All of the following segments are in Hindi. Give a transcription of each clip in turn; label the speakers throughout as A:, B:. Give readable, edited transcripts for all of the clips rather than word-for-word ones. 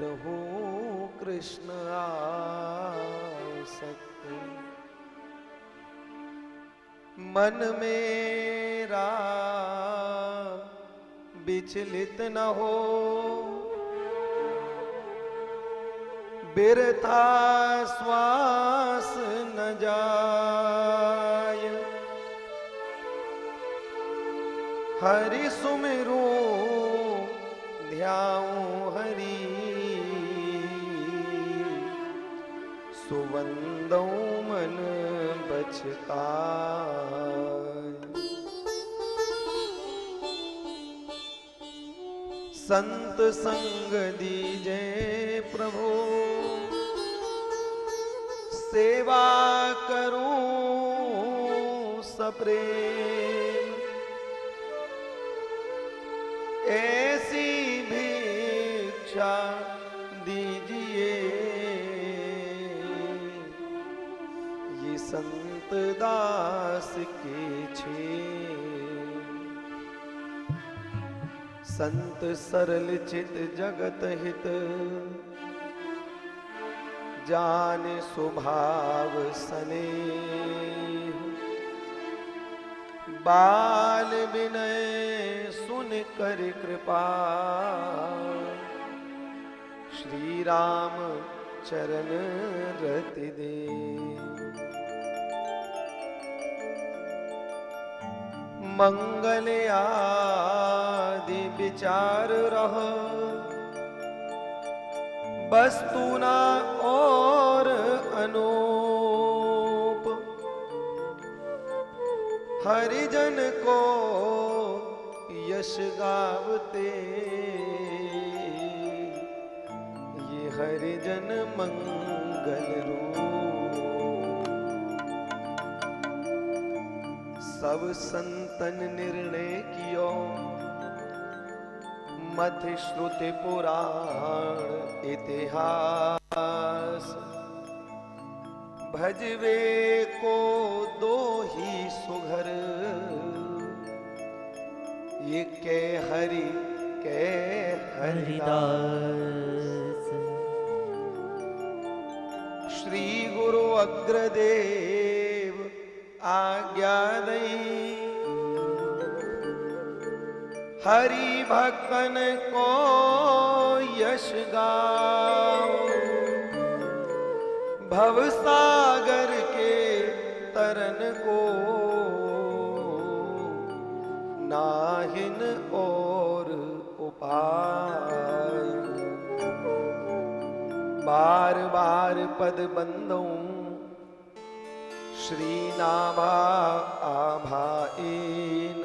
A: रहूं कृष्ण आसक्त, मन मेरा विचलित न हो, बिरथा श्वास न जाय, हरि सुमिरू ध्याऊं हरि, सुवंदौ मन बचकाय। संत संग दीजे प्रभु, सेवा करूं सप्रेम, ऐसी भिक्षा दीजिए, ये संत दास के छे। संत सरल चित जगत हित, जान स्वभाव स्नेह, बाल विनय सुन कर कृपा, श्री राम चरण रति दे। मंगल आदि विचार रह, वस्तु ना और अनूप, हरिजन को यश गावते, ये हरिजन मंगल रूप। सब संतन निर्णय कियो, मथ श्रुति पुराण इतिहास, भजवे को दो ही सुघर, ये के हरि के हरिदास। श्री गुरु अग्रदेव आज्ञा दई, हरि भक्तन को यश गाओ, भवसागर के तरन को नाहिन और उपाय। बार बार पद बंदों श्री नाभा आभाइन,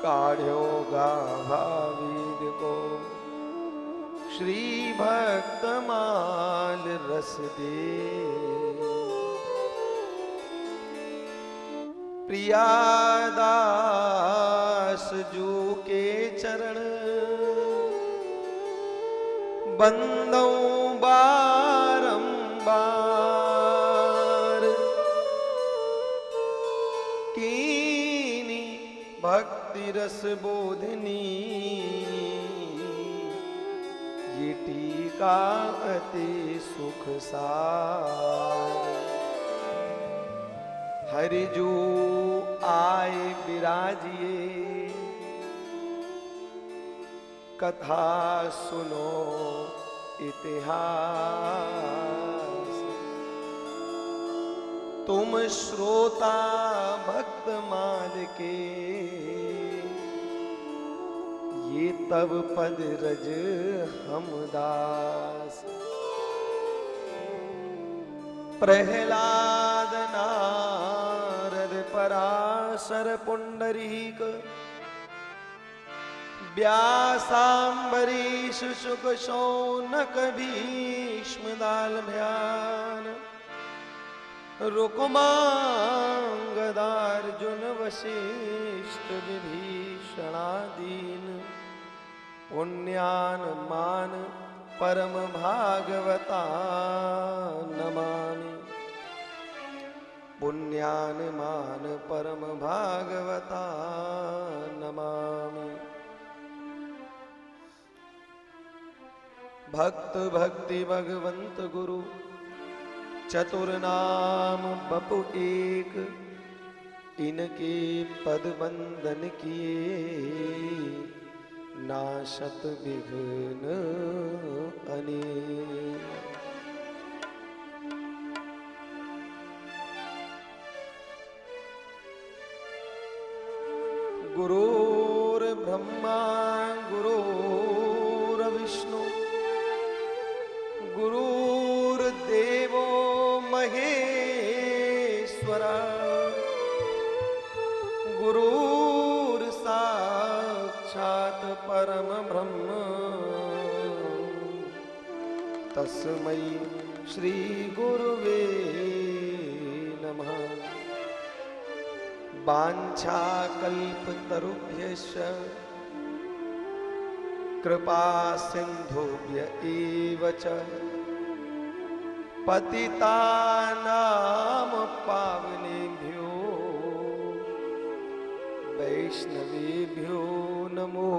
A: काढ़्यो गाभा वीर को श्री भक्त माल रस दे। प्रियादास जू के चरण, बंदों बारंबार, कीनी भक्ति रस बोधनी, ये टीका अति सुख सार। हरिजू आए विराजिए, कथा सुनो इतिहास, तुम श्रोता भक्त माल के, ये तब पद रज हम दास। प्रहलाद नारद पराशर पुंडरीक, व्यासांबरीश शुक शौनक भीष्म दालम्यान, रुक्मांगदार्जुन वशिष्ठ विभीषणादीन, पुण्यान मान परम भागवता नमामि। पुण्यान मान परम भागवता नमामि। भक्त भक्ति भगवंत गुरु चतुर नाम बपु एक, इनके पद बंदन किए नाशत विघ्न अनेक। गुरुर्ब्रह्मा गुरुर्विष्णु गुरुर्देवो महेश्वरा, गुरुर्साक्षात् परम ब्रह्म तस्मै श्री गुरुवे नमः। वाञ्छाकल्पतरुभ्यश्च कृपा सिन्धुभ्य एव च पतितानां पावनेभ्यो वैष्णवेभ्यो नमो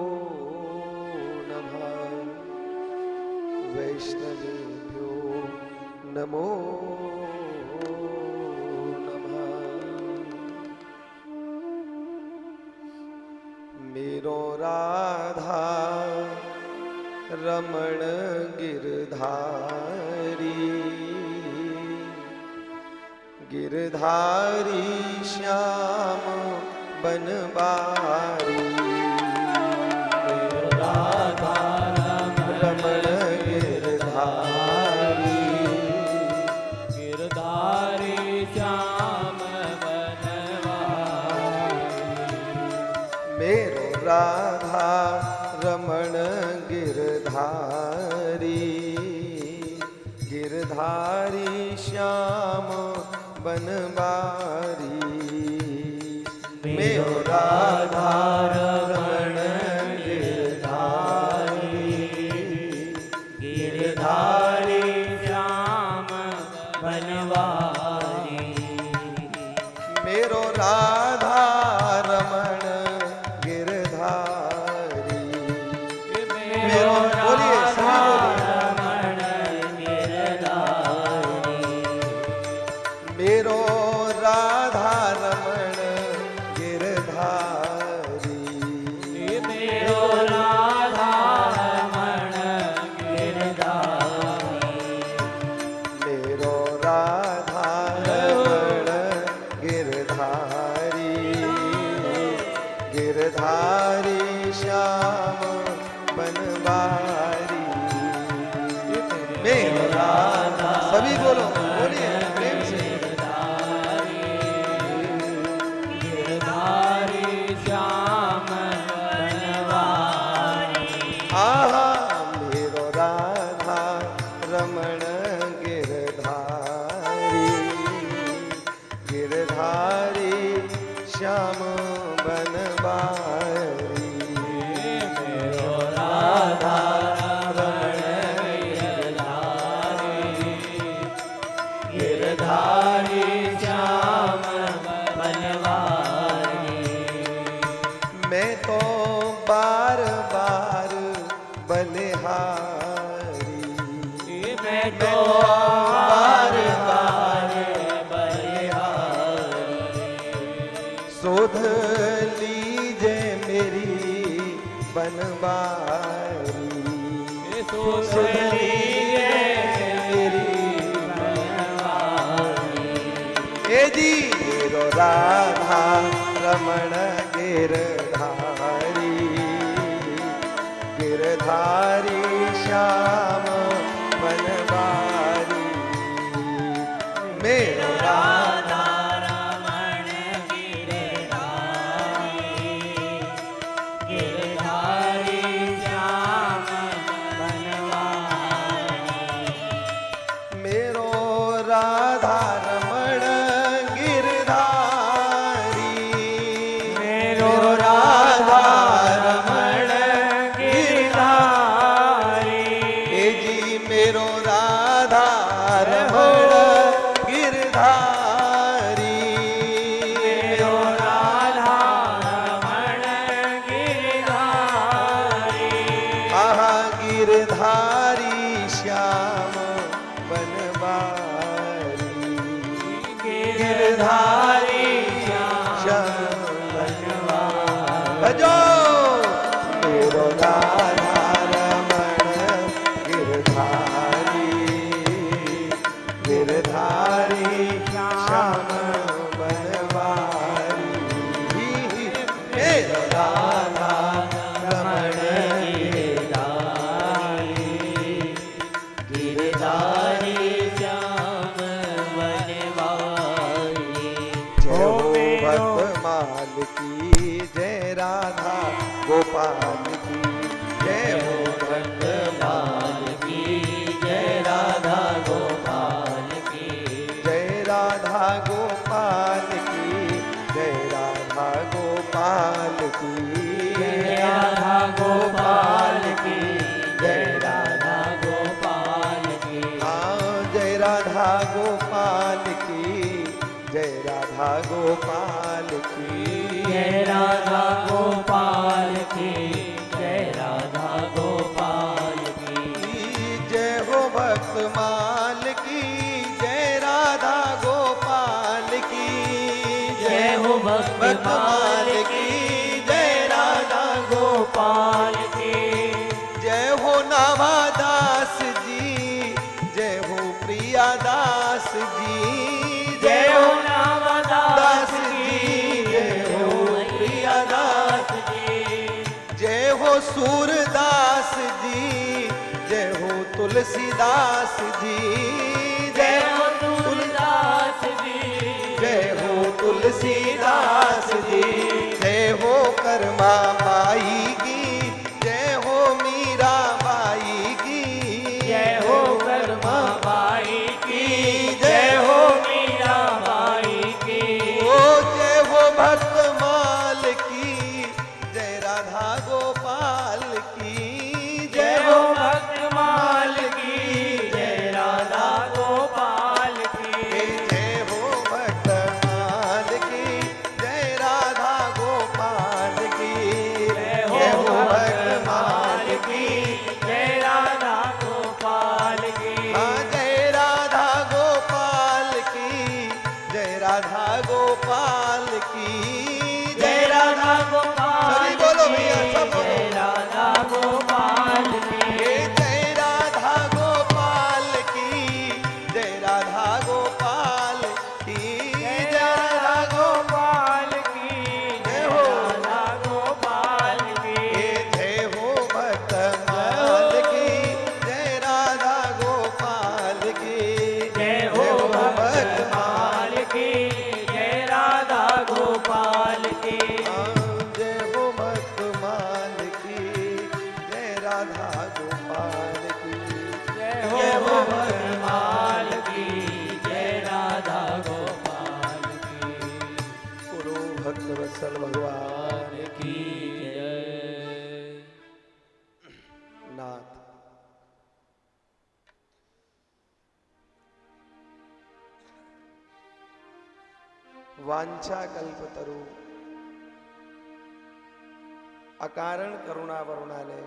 A: नमः। वैष्णवेभ्यो नमो मेरो राधा रमण गिरधारी, गिरधारी श्याम बनवारी। मेरो राधा रमण गिरधारी,
B: गिरधारी श्याम बनवारी।
A: मेरो राधा रमण गिरधारी, गिरधारी श्याम बनवारी। मेरो राधा रमण गिरधारी,
B: गिरधारी श्याम बनवारी।
A: मेरो राधा रमण गिरधारी श्याम बनवारी। मेरो राधा सभी बोलो, बोलिए प्रेम से।
B: गिरधारी श्याम बनवारी।
A: आहा मेरो राधा रमण गिरधारी, गिरधारी श्याम बनवारी। मेरो राधा रमण गिरधारी, गिरधारी श्याम बनवारी। मैं तो बार बार बलिहारी, मैं तो बार बार बलिहारी। शोध लीजे मेरी बनवारी, शोध लीजे मेरी बनवारी। ए जी मेरो राधा रमण गिरधारी, गिरधारी श्याम बनवारी। मेरो राधा
B: रमण गिरधारी, गिरधारी श्याम बनवारी।
A: मेरो राधा रमण गिरधारी, मेरो राधा रमण गिरधारी। भजो मेरो राधा रमण गिरधारी गिरधारी श्याम बनवारी मेरो राधा रमण
B: गिरधारी श्याम बनवारी।
A: जय हो भक्तमाल की जय राधा गोपाल की जय हो
B: भक्तमाल की जय राधा गोपाल की
A: जय राधा गोपाल की जय राधा गोपाल की
B: जय राधा गोपाल की जय राधा गोपाल की
A: हाँ जय राधा गोपाल की जय राधा गोपाल की
B: जय राधा गोपाल की जय राधा गोपाल की
A: जय हो भक्तमाल की जय राधा गोपाल की
B: जय हो भक्तमाल की जय राधा गोपाल की
A: जय हो नावादास जी जय हो प्रिया दास जी
B: जय हो नामदास
A: जी
B: की
A: जय हो प्रिया दास
B: जी
A: जय हो सूरदास जी जय हो तुलसीदास जी
B: जय हो तुलसीदास जी
A: जय हो तुलसीदास जी जय हो कर्मा माई की जय हो मीरा बाई की
B: जय हो कर्मा बाई की जय हो मीरा बाई की
A: ओ जय हो भक्तमाल की जय राधा गोपाल की
B: जय हो भक्तमाल की जय राधा गोपाल की
A: जय हो भक्तमाल की जय राधा गोपाल की
B: जय हो भक्तमाल की जय राधा गोपाल की
A: हाँ जय राधा गोपाल की जय राधा गोपाल की
B: जय राधा गोपाल
A: सभी बोलो भैया, सब बोलो।
B: जय राधा गोपाल की
A: जय राधा गोपाल की जय राधा गोपाल की
B: जय राधा गोपाल की
A: जय
B: जय
A: हो।
B: राधा गोपाल की
A: जय हो भक्तमाल की जय राधा गोपाल की
B: जय हो भक्तमाल की जय राधा गोपाल की
A: जय हो भक्तमाल की जय राधा गोपाल की
B: जय हो भक्तमाल की जय राधा गोपाल की
A: गुरु भक्त वत्सल भगवान
B: की जय
A: नाथ वांछा कल्पतरु अकारण करुणा वरुणालय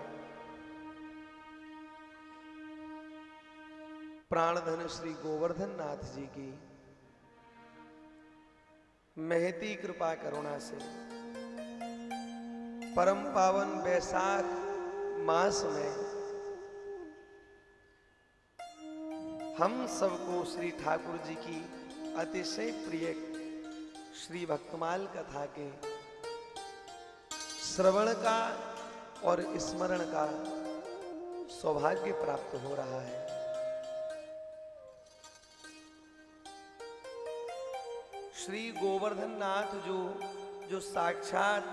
A: प्राणधन श्री गोवर्धन नाथ जी की महती कृपा करुणा से परम पावन बैसाख मास में हम सबको श्री ठाकुर जी की अतिशय प्रिय श्री भक्तमाल कथा के श्रवण का और स्मरण का सौभाग्य प्राप्त हो रहा है। श्री गोवर्धन नाथ जो साक्षात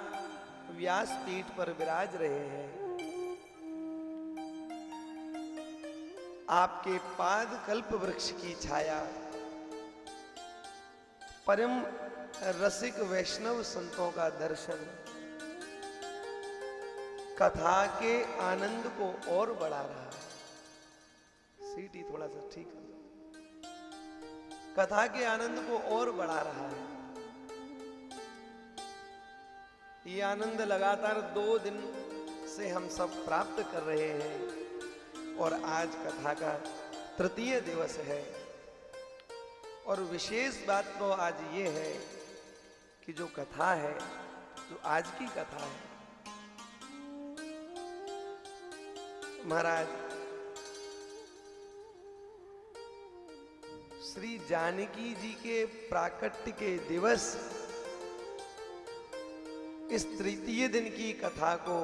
A: व्यासपीठ पर विराज रहे हैं, आपके पाद कल्प वृक्ष की छाया परम रसिक वैष्णव संतों का दर्शन कथा के आनंद को और बढ़ा रहा है। सीटी थोड़ा सा ठीक है। कथा के आनंद को और बढ़ा रहा है। ये आनंद लगातार 2 दिन से हम सब प्राप्त कर रहे हैं और आज कथा का तृतीय दिवस है। और विशेष बात तो आज ये है कि जो कथा है, जो आज की कथा है, महाराज श्री जानकी जी के प्राकट्य के दिवस इस तृतीय दिन की कथा को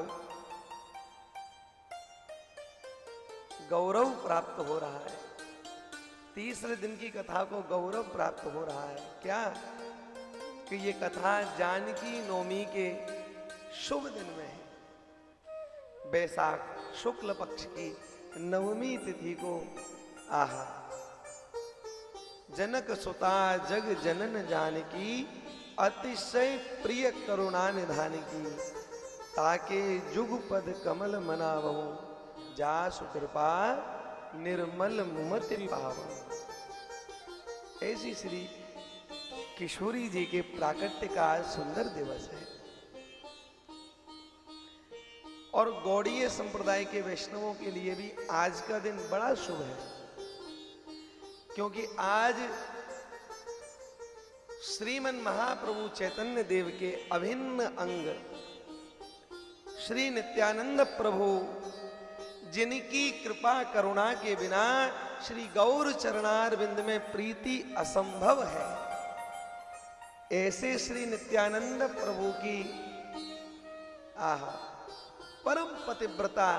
A: गौरव प्राप्त हो रहा है। तीसरे दिन की कथा को गौरव प्राप्त हो रहा है। क्या कि ये कथा जानकी नवमी के शुभ दिन में है। बैसाख शुक्ल पक्ष की नवमी तिथि को आहा जनक सुता जग जनन जानकी अतिशय प्रिय करुणा निधान की ताके जुग पद कमल मनावहु जासु कृपा निर्मल मति पावहु। ऐसी श्री किशोरी जी के प्राकट्य का सुंदर दिवस है और गौड़ीय संप्रदाय के वैष्णवों के लिए भी आज का दिन बड़ा शुभ है, क्योंकि आज श्रीमन महाप्रभु चैतन्य देव के अभिन्न अंग श्री नित्यानंद प्रभु, जिनकी कृपा करुणा के बिना श्री गौर चरणारविंद में प्रीति असंभव है, ऐसे श्री नित्यानंद प्रभु की आहा परम पतिव्रता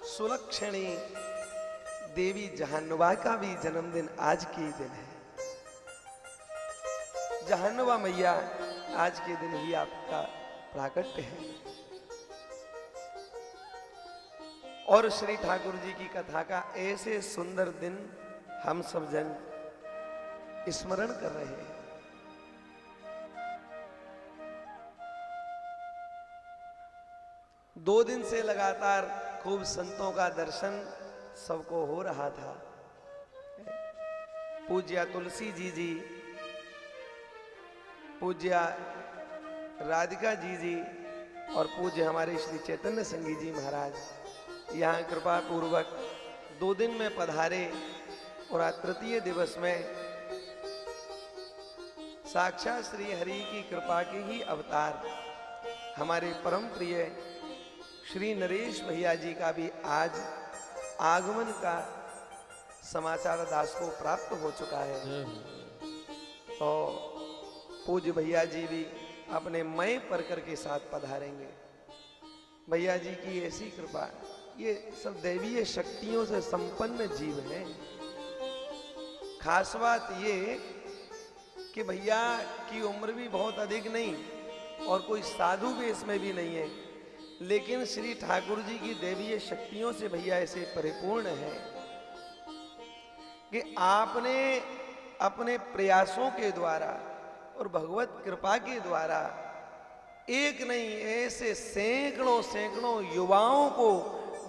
A: सुलक्षणी देवी जहानुबा का भी जन्मदिन आज के दिन है। जहानुबा मैया आज के दिन ही आपका प्राकट्य है और श्री ठाकुर जी की कथा का ऐसे सुंदर दिन हम सब जन स्मरण कर रहे हैं। दो दिन से लगातार खूब संतों का दर्शन सबको हो रहा था। पूज्या तुलसी जी, पूज्या राधिका जी और पूज्य हमारे श्री चैतन्य संगी जी महाराज यहाँ कृपा पूर्वक 2 दिन में पधारे और आज तृतीय दिवस में साक्षात श्री हरि की कृपा के ही अवतार हमारे परम प्रिय श्री नरेश भैया जी का भी आज आगमन का समाचार दास को प्राप्त हो चुका है। तो पूज्य भैया जी भी अपने मय परकर के साथ पधारेंगे। भैया जी की ऐसी कृपा, ये सब दैवीय शक्तियों से संपन्न जीव हैं। खास बात ये कि भैया की उम्र भी बहुत अधिक नहीं और कोई साधु वेश में भी नहीं है, लेकिन श्री ठाकुर जी की दैवीय शक्तियों से भैया ऐसे परिपूर्ण है कि आपने अपने प्रयासों के द्वारा और भगवत कृपा के द्वारा एक नहीं ऐसे सैकड़ों सैकड़ों युवाओं को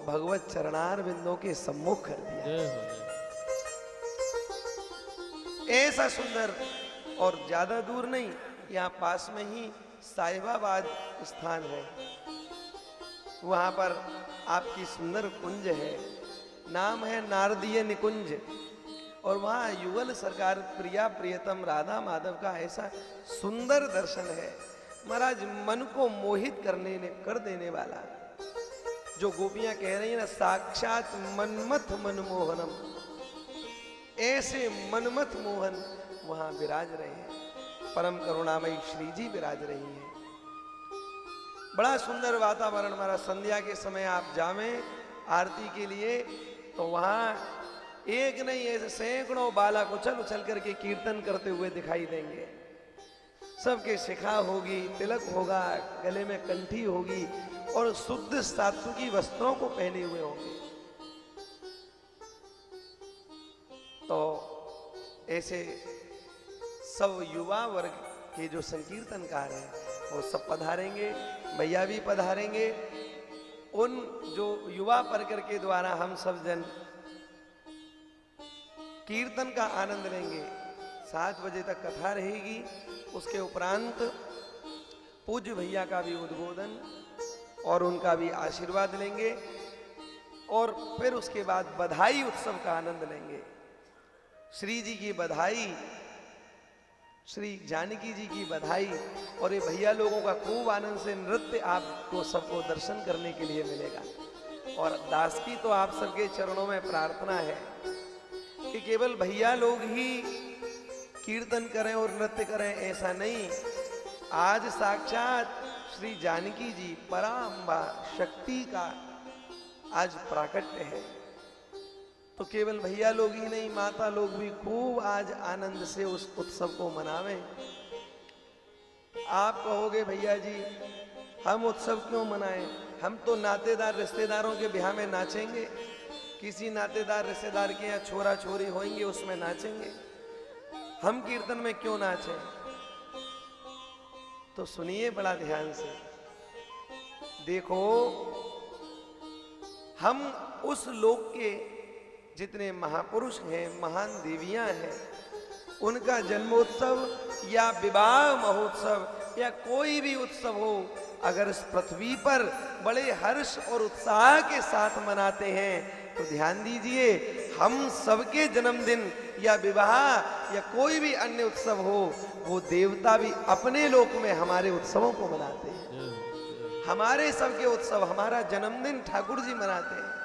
A: भगवत चरणार बिंदों के सम्मुख कर दिया। ऐसा सुंदर और ज्यादा दूर नहीं, यहाँ पास में ही साहिबाबाद स्थान है, वहां पर आपकी सुंदर कुंज है, नाम है नारदीय निकुंज और वहां युगल सरकार प्रिया प्रियतम राधा माधव का ऐसा सुंदर दर्शन है महाराज, मन को मोहित कर देने वाला। जो गोपियां कह रही है ना, साक्षात मनमथ मनमोहनम, ऐसे मनमथ मोहन वहां विराज रहे हैं। परम करुणामयी श्री जी विराज रही हैं। बड़ा सुंदर वातावरण हमारा। संध्या के समय आप जावें आरती के लिए तो वहां एक नहीं ऐसे सैकड़ों बालक उछल उछल करके कीर्तन करते हुए दिखाई देंगे। सबके शिखा होगी, तिलक होगा, गले में कंठी होगी और शुद्ध सात्विकी वस्त्रों को पहने हुए होंगे। तो ऐसे सब युवा वर्ग के जो संकीर्तनकार हैं वो सब पधारेंगे, भैया भी पधारेंगे। उन जो युवा परकर के द्वारा हम सब जन कीर्तन का आनंद लेंगे। 7 बजे तक कथा रहेगी, उसके उपरांत पूज्य भैया का भी उद्बोधन और उनका भी आशीर्वाद लेंगे और फिर उसके बाद बधाई उत्सव का आनंद लेंगे। श्री जी की बधाई, श्री जानकी जी की बधाई और ये भैया लोगों का खूब आनंद से नृत्य आपको सबको दर्शन करने के लिए मिलेगा। और दास की तो आप सबके चरणों में प्रार्थना है कि केवल भैया लोग ही कीर्तन करें और नृत्य करें, ऐसा नहीं। आज साक्षात श्री जानकी जी पराम्बा शक्ति का आज प्राकट्य है, तो केवल भैया लोग ही नहीं, माता लोग भी खूब आज आनंद से उस उत्सव को मनावें। आप कहोगे भैया जी हम उत्सव क्यों मनाएं, हम तो नातेदार रिश्तेदारों के ब्याह में नाचेंगे, किसी नातेदार रिश्तेदार के यहाँ छोरा छोरी होंगे उसमें नाचेंगे, हम कीर्तन में क्यों नाचें? तो सुनिए बड़ा ध्यान से, देखो हम उस लोक के जितने महापुरुष हैं, महान देवियां हैं, उनका जन्मोत्सव या विवाह महोत्सव या कोई भी उत्सव हो, अगर इस पृथ्वी पर बड़े हर्ष और उत्साह के साथ मनाते हैं तो ध्यान दीजिए, हम सबके जन्मदिन या विवाह या कोई भी अन्य उत्सव हो, वो देवता भी अपने लोक में हमारे उत्सवों को मनाते हैं। हमारे सबके उत्सव, हमारा जन्मदिन ठाकुर जी मनाते हैं।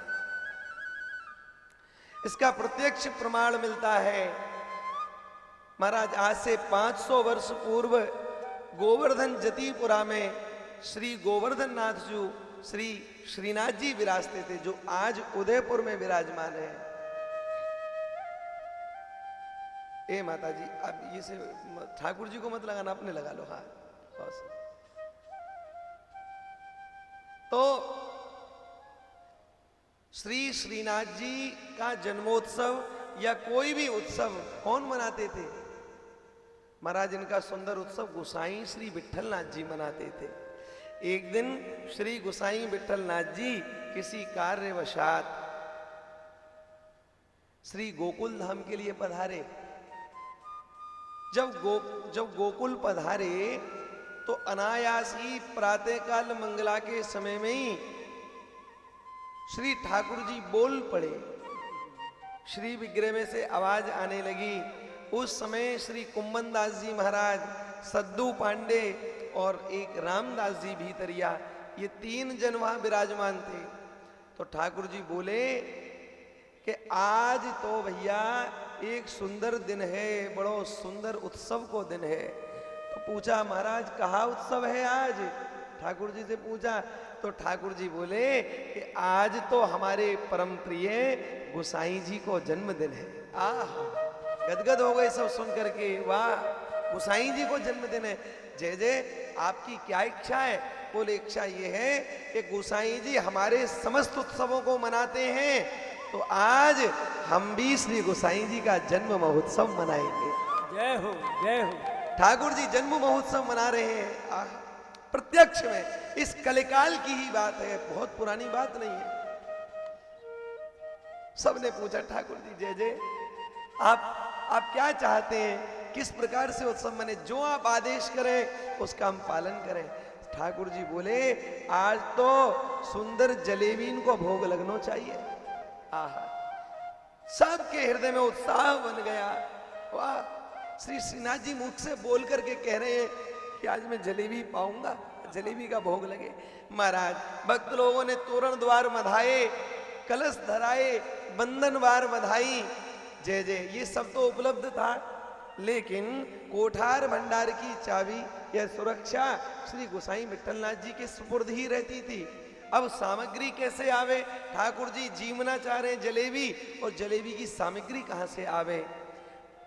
A: इसका प्रत्यक्ष प्रमाण मिलता है। महाराज आज से 500 वर्ष पूर्व गोवर्धन जतिपुरा में श्री गोवर्धन नाथ जी श्री श्रीनाथ जी विराजते थे, जो आज उदयपुर में विराजमान है। ए माता जी अब ये से ठाकुर जी को मत लगाना, अपने लगा लो। हाँ बस। तो श्री श्रीनाथ जी का जन्मोत्सव या कोई भी उत्सव कौन मनाते थे? महाराज इनका सुंदर उत्सव गोसाई श्री विट्ठलनाथ जी मनाते थे। एक दिन श्री गोसाई विट्ठलनाथ जी किसी कार्यवशात श्री गोकुल धाम के लिए पधारे। जब गोकुल पधारे तो अनायास ही प्रातःकाल मंगला के समय में ही श्री ठाकुर जी बोल पड़े। श्री विग्रह में से आवाज आने लगी। उस समय श्री कुंभन दास जी महाराज, सद्दू पांडे और एक रामदास जी भीतरिया, ये 3 जन वहां विराजमान थे। तो ठाकुर जी बोले कि आज तो भैया एक सुंदर दिन है, बड़ो सुंदर उत्सव को दिन है। तो पूछा महाराज कहाँ उत्सव है आज? ठाकुर जी से पूछा तो ठाकुर जी बोले कि आज तो हमारे परम प्रिय गोसाई जी को जन्मदिन है। आह गदगद हो गए सब सुन करके, वाह गोसाई जी को जन्मदिन है। जय जय, आपकी क्या इच्छा है? बोले इच्छा ये है कि गोसाई जी हमारे समस्त उत्सवों को मनाते हैं, तो आज हम भी श्री गोसाई जी का जन्म महोत्सव मनाएंगे।
B: जय हो जय हो।
A: ठाकुर जी जन्म महोत्सव मना रहे हैं। प्रत्यक्ष में इस कलिकाल की ही बात है, बहुत पुरानी बात नहीं है। सबने पूछा ठाकुर जी जय जय, आप क्या चाहते हैं, किस प्रकार से उत्सव मने? जो आप आदेश करें उसका हम पालन करें। ठाकुर जी बोले आज तो सुंदर जलेबी को भोग लगना चाहिए। आहा, सबके हृदय में उत्साह बन गया। वाह, श्री श्रीनाथ जी मुख से बोल करके कह रहे हैं कि आज मैं जलेबी पाऊंगा, जलेबी का भोग लगे। महाराज भक्त लोगों ने तोरण द्वार बधाए, कलश धराए, बंधनवार बधाई, जय जय, ये सब तो उपलब्ध था। लेकिन कोठार भंडार की चाबी या सुरक्षा श्री गोसाई विट्ठलनाथ जी के सुपुर्द ही रहती थी। अब सामग्री कैसे आवे? ठाकुर जी जीवना चाह रहे जलेबी, और जलेबी की सामग्री कहां से आवे?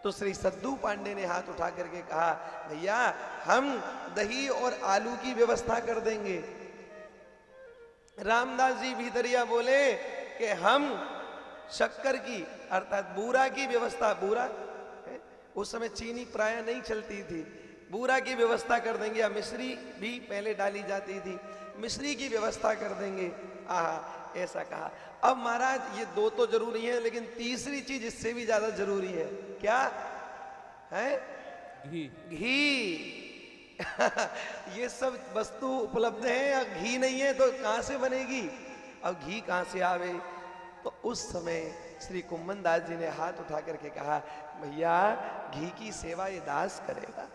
A: तो श्री सद्दू पांडे ने हाथ उठा करके कहा भैया हम दही और आलू की व्यवस्था कर देंगे। रामदास जी भीतरिया बोले कि हम शक्कर की अर्थात बूरा की व्यवस्था, बूरा उस समय चीनी प्राय नहीं चलती थी, बूरा की व्यवस्था कर देंगे, या मिश्री भी पहले डाली जाती थी, मिश्री की व्यवस्था कर देंगे। आहा, ऐसा कहा। अब महाराज ये 2 तो जरूरी है, लेकिन तीसरी चीज इससे भी ज्यादा जरूरी है। क्या है? घी। ये सब वस्तु उपलब्ध है, या घी नहीं है तो कहां से बनेगी? अब घी कहां से आवे? तो उस समय श्री कुंभन दास जी ने हाथ उठा करके कहा भैया घी की सेवा ये दास करेगा।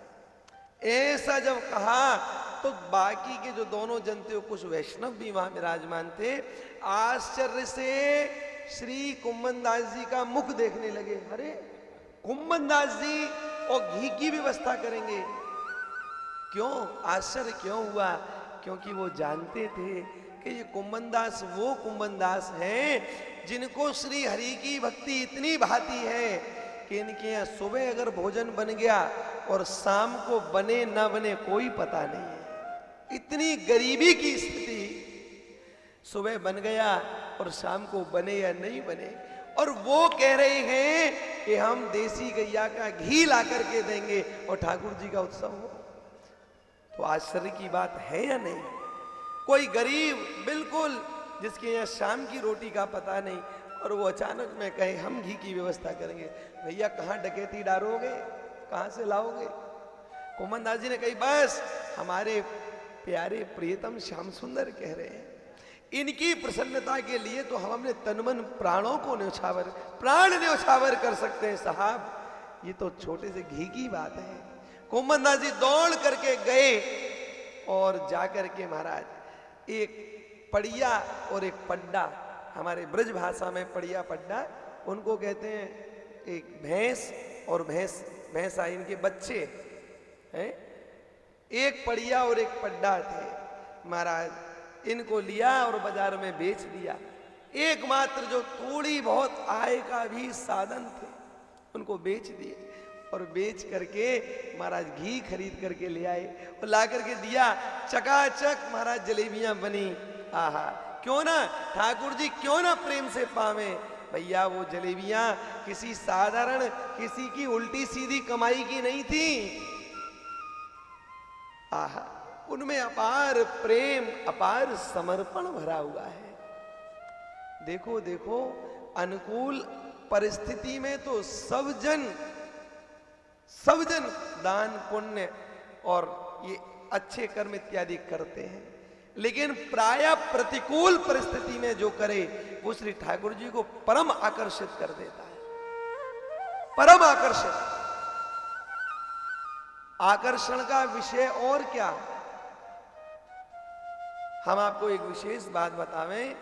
A: ऐसा जब कहा तो बाकी के जो दोनों जन थे, कुछ वैष्णव भी वहां विराजमान थे, आश्चर्य से श्री कुंभनदास जी का मुख देखने लगे। अरे कुंभनदास जी और घी की व्यवस्था करेंगे, क्यों? आश्चर्य क्यों हुआ? क्योंकि वो जानते थे कि ये कुंभनदास वो कुंभनदास हैं जिनको श्री हरि की भक्ति इतनी भाती है कि इनके यहाँ सुबह अगर भोजन बन गया और शाम को बने ना बने कोई पता नहीं है। इतनी गरीबी की स्थिति, सुबह बन गया और शाम को बने या नहीं बने, और वो कह रहे हैं कि हम देसी गैया का घी ला करके देंगे और ठाकुर जी का उत्सव हो। तो आश्चर्य की बात है या नहीं? कोई गरीब बिल्कुल जिसके यहाँ शाम की रोटी का पता नहीं, और वो अचानक में कहे हम घी की व्यवस्था करेंगे। भैया कहाँ डकैती डालोगे, कहाँ से लाओगे? कुंभनदास जी ने कही बस हमारे प्यारे प्रियतम श्याम सुंदर कह रहे हैं, इनकी प्रसन्नता के लिए तो हम अपने तन मन प्राणों को न्यौछावर, प्राण न्यौछावर कर सकते हैं साहब, ये तो छोटे से घी की बात है। कुंभनदास जी दौड़ करके गए और जाकर के महाराज एक पड़िया और एक पड्डा, हमारे ब्रज भाषा में पड़िया पड्डा उनको कहते हैं, एक भैंस और भैंस आई, इनके बच्चे हैं, एक पड़िया और एक पड्डा थे महाराज। इनको लिया और बाजार में बेच दिया। एकमात्र जो थोड़ी बहुत आय का भी साधन थे उनको बेच दिए, और बेच करके महाराज घी खरीद करके ले आए और ला करके दिया। चकाचक महाराज जलेबियां बनी। आहा, क्यों ना ठाकुर जी क्यों ना प्रेम से पावे। भैया वो जलेबियां किसी साधारण, किसी की उल्टी सीधी कमाई की नहीं थी। आहा, उनमें अपार प्रेम, अपार समर्पण भरा हुआ है। देखो देखो, अनुकूल परिस्थिति में तो सब जन दान पुण्य और ये अच्छे कर्म इत्यादि करते हैं, लेकिन प्राय प्रतिकूल परिस्थिति में जो करे वो श्री ठाकुर जी को परम आकर्षित कर देता है। परम आकर्षित, आकर्षण का विषय और क्या? हम आपको एक विशेष बात बतावें।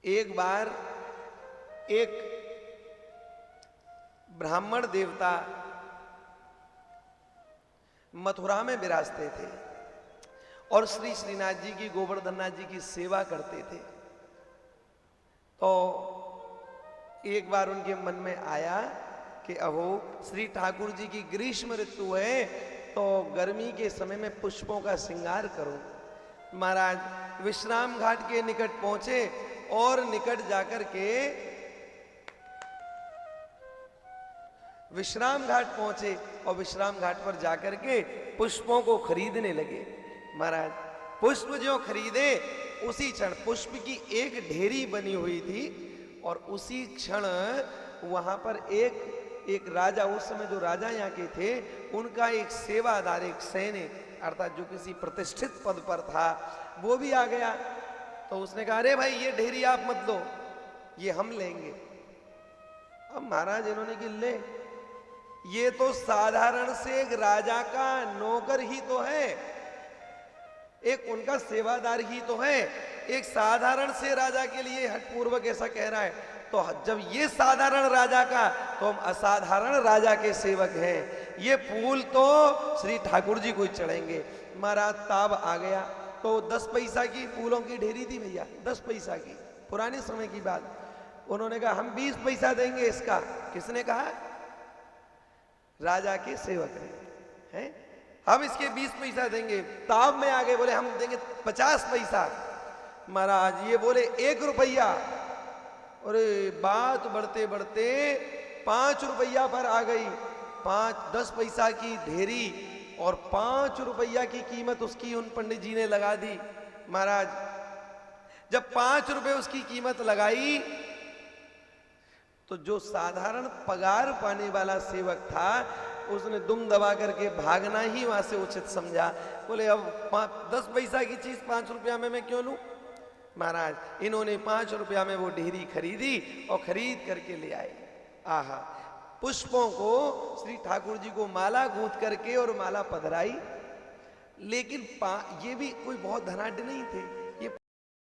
A: एक बार एक ब्राह्मण देवता मथुरा में विराजते थे और श्री श्रीनाथ जी की, गोवर्धननाथ जी की सेवा करते थे। तो एक बार उनके मन में आया कि अहो श्री ठाकुर जी की ग्रीष्म ऋतु है तो गर्मी के समय में पुष्पों का श्रृंगार करो। महाराज विश्राम घाट के निकट पहुंचे और निकट जाकर के विश्राम घाट पहुंचे और विश्राम घाट पर जाकर के पुष्पों को खरीदने लगे। महाराज पुष्प जो खरीदे उसी क्षण पुष्प की एक ढेरी बनी हुई थी और उसी क्षण वहां पर एक राजा, उस समय जो राजा यहाँ के थे उनका एक सेवादार, एक सैनिक अर्थात जो किसी प्रतिष्ठित पद पर था, वो भी आ गया। तो उसने कहा अरे भाई ये ढेरी आप मत लो, ये हम लेंगे। अब महाराज इन्होंने कि ले, ये तो साधारण से एक राजा का नौकर ही तो है, एक उनका सेवादार ही तो है, एक साधारण से राजा के लिए हठपूर्वक ऐसा कह रहा है। तो जब ये साधारण राजा का, तो हम असाधारण राजा के सेवक हैं, ये फूल तो श्री ठाकुर जी को ही चढ़ेंगे। महाराज ताब आ गया। तो 10 पैसा की फूलों की ढेरी थी भैया, 10 पैसा की, पुराने समय की बात। उन्होंने कहा हम 20 पैसा देंगे इसका। किसने कहा? राजा के सेवक हैं, हम इसके 20 पैसा देंगे। ताब में आ गए, बोले हम देंगे 50 पैसा। महाराज ये बोले 1 रुपया। अरे बात बढ़ते बढ़ते 5 रुपया पर आ गई। 10 पैसा की ढेरी और 5 रुपया की कीमत उसकी उन पंडित जी ने लगा दी। महाराज जब 5 रुपए उसकी कीमत लगाई तो जो साधारण पगार पाने वाला सेवक था उसने दुम दबा करके भागना ही वहां से उचित समझा। बोले अब 10 पैसा की चीज 5 रुपया में मैं क्यों लूं। महाराज इन्होंने 5 रुपया में वो ढेरी खरीदी और खरीद करके ले आए। आहा, पुष्पों को श्री ठाकुर जी को माला गूंथ करके और माला पधराई। लेकिन ये भी कोई बहुत धनाढ्य नहीं थे,